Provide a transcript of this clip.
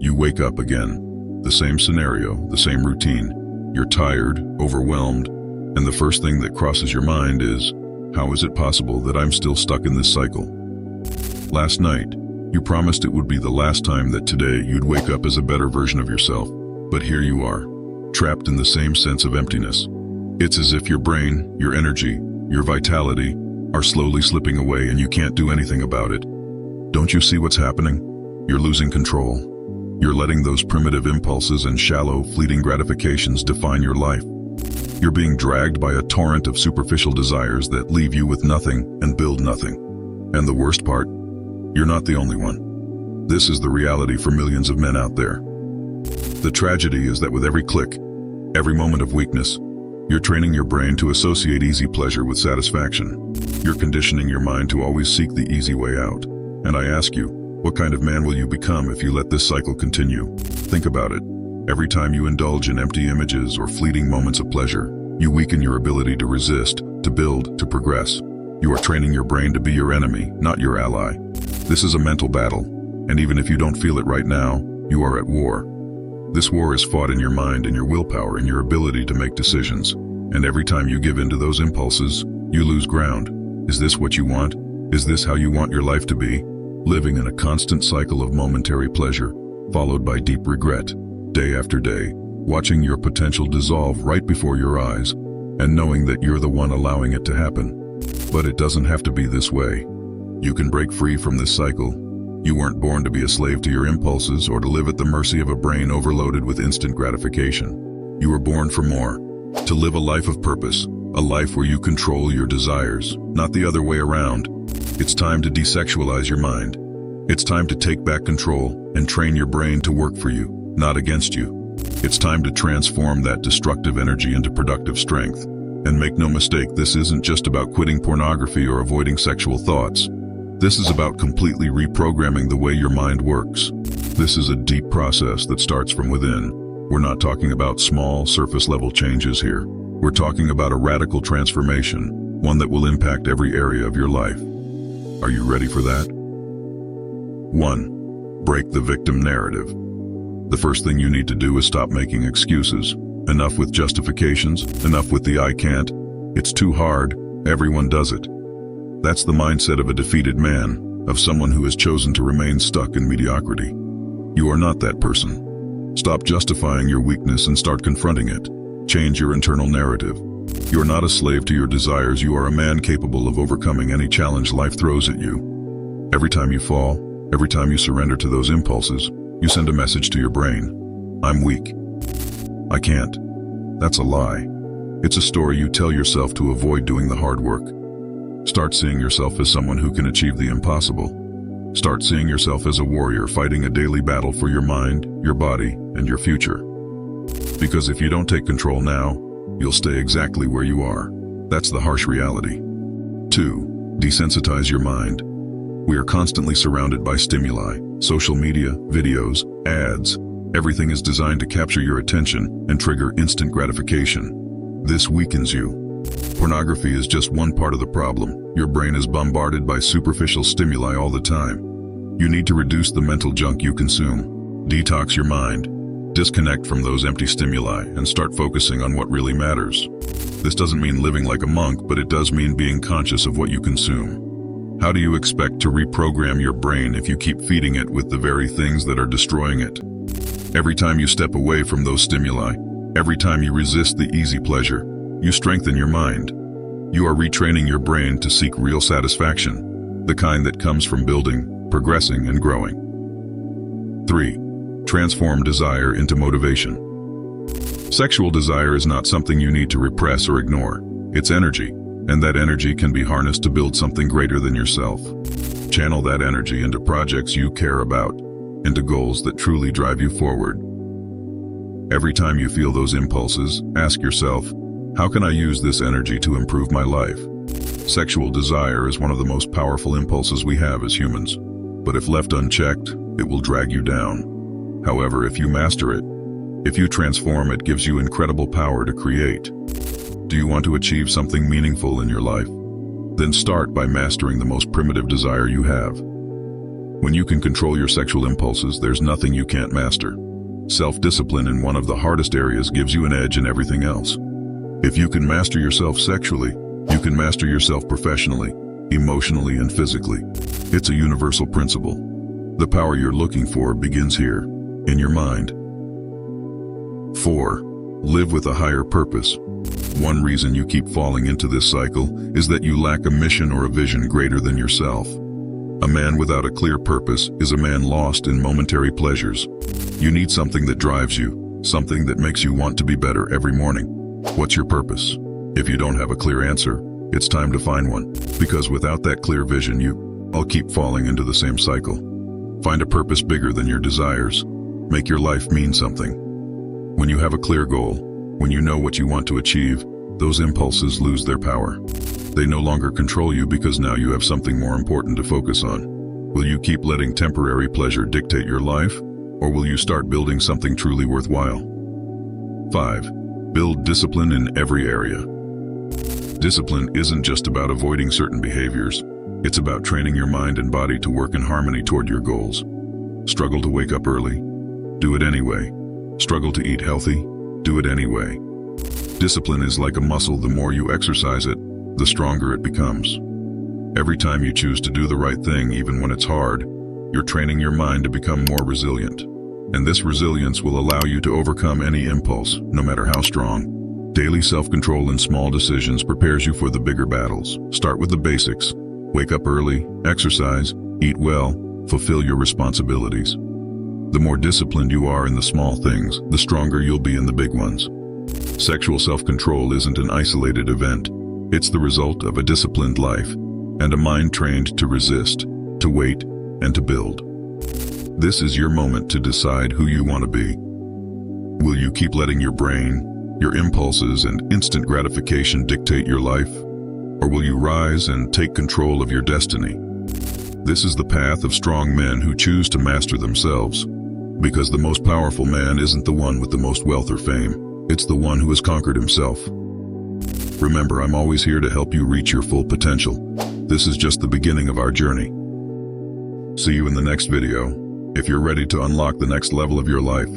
You wake up again. The same scenario, the same routine. You're tired, overwhelmed, and the first thing that crosses your mind is, how is it possible that I'm still stuck in this cycle? Last night, you promised it would be the last time that today you'd wake up as a better version of yourself. But here you are, trapped in the same sense of emptiness. It's as if your brain, your energy, your vitality are slowly slipping away and you can't do anything about it. Don't you see what's happening? You're losing control. You're letting those primitive impulses and shallow, fleeting gratifications define your life. You're being dragged by a torrent of superficial desires that leave you with nothing and build nothing. And the worst part, you're not the only one. This is the reality for millions of men out there. The tragedy is that with every click, every moment of weakness, you're training your brain to associate easy pleasure with satisfaction. You're conditioning your mind to always seek the easy way out. And I ask you, what kind of man will you become if you let this cycle continue? Think about it. Every time you indulge in empty images or fleeting moments of pleasure, you weaken your ability to resist, to build, to progress. You are training your brain to be your enemy, not your ally. This is a mental battle, and even if you don't feel it right now, you are at war. This war is fought in your mind and your willpower and your ability to make decisions. And every time you give in to those impulses, you lose ground. Is this what you want? Is this how you want your life to be? Living in a constant cycle of momentary pleasure, followed by deep regret, day after day, watching your potential dissolve right before your eyes, and knowing that you're the one allowing it to happen. But it doesn't have to be this way. You can break free from this cycle. You weren't born to be a slave to your impulses or to live at the mercy of a brain overloaded with instant gratification. You were born for more, to live a life of purpose, a life where you control your desires, not the other way around. It's time to desexualize your mind. It's time to take back control and train your brain to work for you, not against you. It's time to transform that destructive energy into productive strength. And make no mistake, this isn't just about quitting pornography or avoiding sexual thoughts. This is about completely reprogramming the way your mind works. This is a deep process that starts from within. We're not talking about small, surface-level changes here. We're talking about a radical transformation, one that will impact every area of your life. Are you ready for that? 1. Break the victim narrative. The first thing you need to do is stop making excuses. Enough with justifications, enough with the "I can't," "it's too hard," "everyone does it." That's the mindset of a defeated man, of someone who has chosen to remain stuck in mediocrity. You are not that person. Stop justifying your weakness and start confronting it. Change your internal narrative. You are not a slave to your desires. You are a man capable of overcoming any challenge life throws at you. Every time you fall, every time you surrender to those impulses, you send a message to your brain. I'm weak. I can't. That's a lie. It's a story you tell yourself to avoid doing the hard work. Start seeing yourself as someone who can achieve the impossible. Start seeing yourself as a warrior fighting a daily battle for your mind, your body, and your future. Because if you don't take control now, you'll stay exactly where you are. That's the harsh reality. 2. Desensitize your mind. We are constantly surrounded by stimuli, social media, videos, ads. Everything is designed to capture your attention and trigger instant gratification. This weakens you. Pornography is just one part of the problem. Your brain is bombarded by superficial stimuli all the time. You need to reduce the mental junk you consume. Detox your mind. Disconnect from those empty stimuli and start focusing on what really matters. This doesn't mean living like a monk, but it does mean being conscious of what you consume. How do you expect to reprogram your brain if you keep feeding it with the very things that are destroying it? Every time you step away from those stimuli, every time you resist the easy pleasure, you strengthen your mind. You are retraining your brain to seek real satisfaction, the kind that comes from building, progressing, and growing. 3. Transform desire into motivation. Sexual desire is not something you need to repress or ignore. It's energy, and that energy can be harnessed to build something greater than yourself. Channel that energy into projects you care about, into goals that truly drive you forward. Every time you feel those impulses, ask yourself, how can I use this energy to improve my life? Sexual desire is one of the most powerful impulses we have as humans, but if left unchecked, it will drag you down. However, if you master it, if you transform, it gives you incredible power to create. Do you want to achieve something meaningful in your life? Then start by mastering the most primitive desire you have. When you can control your sexual impulses, there's nothing you can't master. Self-discipline in one of the hardest areas gives you an edge in everything else. If you can master yourself sexually, you can master yourself professionally, emotionally, and physically. It's a universal principle. The power you're looking for begins here, in your mind. 4. Live with a higher purpose. One reason you keep falling into this cycle is that you lack a mission or a vision greater than yourself. A man without a clear purpose is a man lost in momentary pleasures. You need something that drives you, something that makes you want to be better every morning. What's your purpose? If you don't have a clear answer, it's time to find one. Because without that clear vision, you'll keep falling into the same cycle. Find a purpose bigger than your desires. Make your life mean something. When you have a clear goal, when you know what you want to achieve, those impulses lose their power. They no longer control you because now you have something more important to focus on. Will you keep letting temporary pleasure dictate your life, or will you start building something truly worthwhile? 5. Build discipline in every area. Discipline isn't just about avoiding certain behaviors. It's about training your mind and body to work in harmony toward your goals. Struggle to wake up early? Do it anyway. Struggle to eat healthy? Do it anyway. Discipline is like a muscle. The more you exercise it, the stronger it becomes. Every time you choose to do the right thing, even when it's hard, you're training your mind to become more resilient. And this resilience will allow you to overcome any impulse, no matter how strong. Daily self-control in small decisions prepares you for the bigger battles. Start with the basics. Wake up early, exercise, eat well, fulfill your responsibilities. The more disciplined you are in the small things, the stronger you'll be in the big ones. Sexual self-control isn't an isolated event. It's the result of a disciplined life and a mind trained to resist, to wait, and to build. This is your moment to decide who you want to be. Will you keep letting your brain, your impulses, and instant gratification dictate your life? Or will you rise and take control of your destiny? This is the path of strong men who choose to master themselves. Because the most powerful man isn't the one with the most wealth or fame. It's the one who has conquered himself. Remember, I'm always here to help you reach your full potential. This is just the beginning of our journey. See you in the next video, if you're ready to unlock the next level of your life.